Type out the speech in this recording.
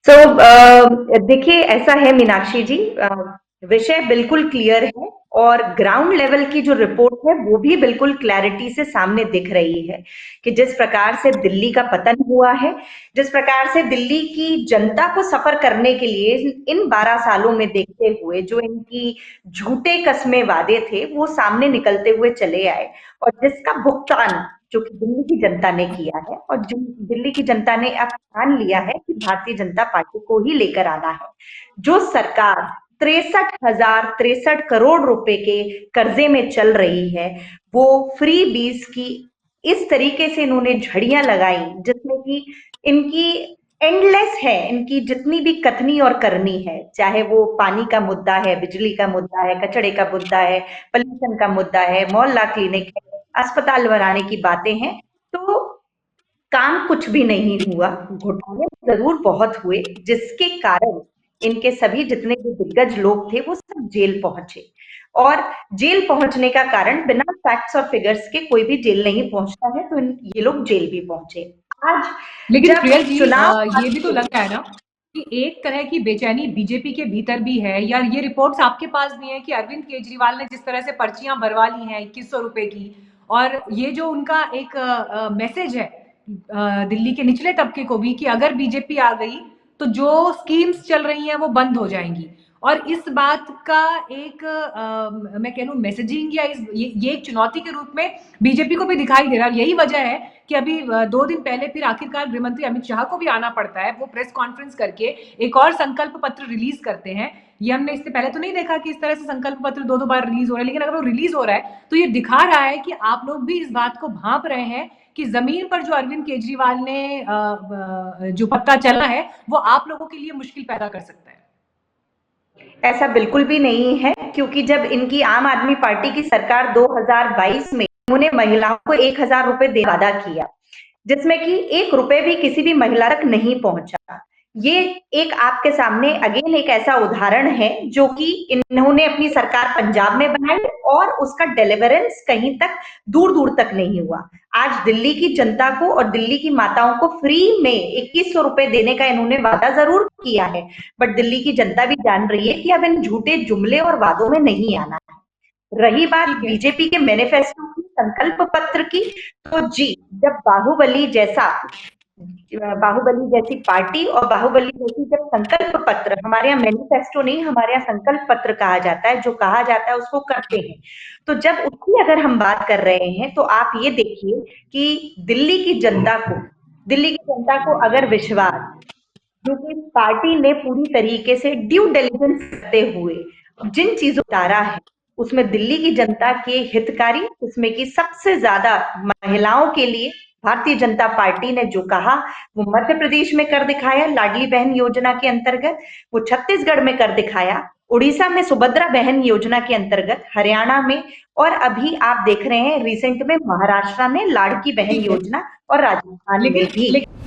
देखिए ऐसा है मीनाक्षी जी, विषय बिल्कुल क्लियर है और ग्राउंड लेवल की जो रिपोर्ट है वो भी बिल्कुल क्लैरिटी से सामने दिख रही है कि जिस प्रकार से दिल्ली का पतन हुआ है, जिस प्रकार से दिल्ली की जनता को सफर करने के लिए इन 12 सालों में देखते हुए जो इनकी झूठे कस्मे वादे थे वो सामने निकलते हुए चले आए और जिसका भुगतान जो कि दिल्ली की जनता ने किया है और जिन दिल्ली की जनता ने अब ठान लिया है कि भारतीय जनता पार्टी को ही लेकर आना है। जो सरकार 63,063 करोड़ रुपए के कर्जे में चल रही है, वो फ्री बीज की इस तरीके से इन्होंने झड़ियां लगाई जिसमें कि इनकी एंडलेस है, इनकी जितनी भी कथनी और करनी है, चाहे वो पानी का मुद्दा है, बिजली का मुद्दा है, कचड़े का मुद्दा है, पॉल्यूशन का मुद्दा है, मोहल्ला क्लिनिक है, अस्पताल बनाने की बातें हैं, तो काम कुछ भी नहीं हुआ। घोटाले जरूर बहुत हुए जिसके कारण इनके सभी जितने भी दिग्गज लोग थे वो सब जेल पहुंचे और जेल पहुंचने का कारण बिना फैक्ट्स और फिगर्स के कोई भी जेल नहीं पहुंचता है, तो ये लोग जेल भी पहुंचे। आज लेकिन जब प्रिया जी, चुनाव ये भी तो लग रहा है ना कि एक तरह की बेचैनी बीजेपी के भीतर भी है, या ये रिपोर्ट्स आपके पास भी है कि अरविंद केजरीवाल ने जिस तरह से पर्चियां भरवा ली हैं 2100 रुपए की, और ये जो उनका एक मैसेज है दिल्ली के निचले तबके को भी कि अगर बीजेपी आ गई तो जो स्कीम्स चल रही हैं वो बंद हो जाएंगी, और इस बात का एक मैं कह लूं मैसेजिंग, या ये एक चुनौती के रूप में बीजेपी को भी दिखाई दे रहा है। यही वजह है कि अभी 2 दिन पहले फिर आखिरकार गृहमंत्री अमित शाह को भी आना पड़ता है, वो प्रेस कॉन्फ्रेंस करके एक और संकल्प पत्र रिलीज करते हैं। ये हमने इससे पहले तो नहीं देखा कि इस तरह से संकल्प पत्र दो दो बार रिलीज हो रहा है, लेकिन अगर वो रिलीज हो रहा है तो ये दिखा रहा है कि आप लोग भी इस बात को भांप रहे हैं कि जमीन पर जो अरविंद केजरीवाल ने जो पत्ता चला है वो आप लोगों के लिए मुश्किल पैदा कर सकता है। ऐसा बिल्कुल भी नहीं है, क्योंकि जब इनकी आम आदमी पार्टी की सरकार 2022 में उन्होंने महिलाओं को 1,000 रुपए देने का वादा किया, जिसमें कि 1 रुपए भी किसी भी महिला तक नहीं पहुंचा। ये एक आपके सामने अगेन एक ऐसा उदाहरण है जो कि इन्होंने अपनी सरकार पंजाब में बनाई और उसका डिलीवरेंस कहीं तक दूर दूर तक नहीं हुआ। आज दिल्ली की जनता को और दिल्ली की माताओं को फ्री में 2100 रुपए देने का इन्होंने वादा जरूर किया है, बट दिल्ली की जनता भी जान रही है कि अब इन झूठे जुमले और वादों में नहीं आना है। रही बात ठीक है। बीजेपी के मैनिफेस्टो की, संकल्प पत्र की, तो जी, जब बाहुबली जैसी पार्टी और बाहुबली जैसी जब संकल्प पत्र, हमारे यहाँ मैनिफेस्टो नहीं, हमारे यहाँ संकल्प पत्र कहा जाता है, जो कहा जाता है उसको करते हैं। तो जब उसकी अगर हम बात कर रहे हैं तो आप ये देखिए कि दिल्ली की जनता को अगर विश्वास, क्योंकि पार्टी ने पूरी तरीके से ड्यू डिलिजेंस करते हुए जिन चीजों को उतारा है उसमें दिल्ली की जनता के हितकारी, उसमें की सबसे ज्यादा महिलाओं के लिए भारतीय जनता पार्टी ने जो कहा वो मध्य प्रदेश में कर दिखाया लाडली बहन योजना के अंतर्गत, वो छत्तीसगढ़ में कर दिखाया, उड़ीसा में सुभद्रा बहन योजना के अंतर्गत, हरियाणा में, और अभी आप देख रहे हैं रिसेंट में महाराष्ट्र में लाड़की बहन ठीक है। योजना, और राजस्थान में लेकिन भी।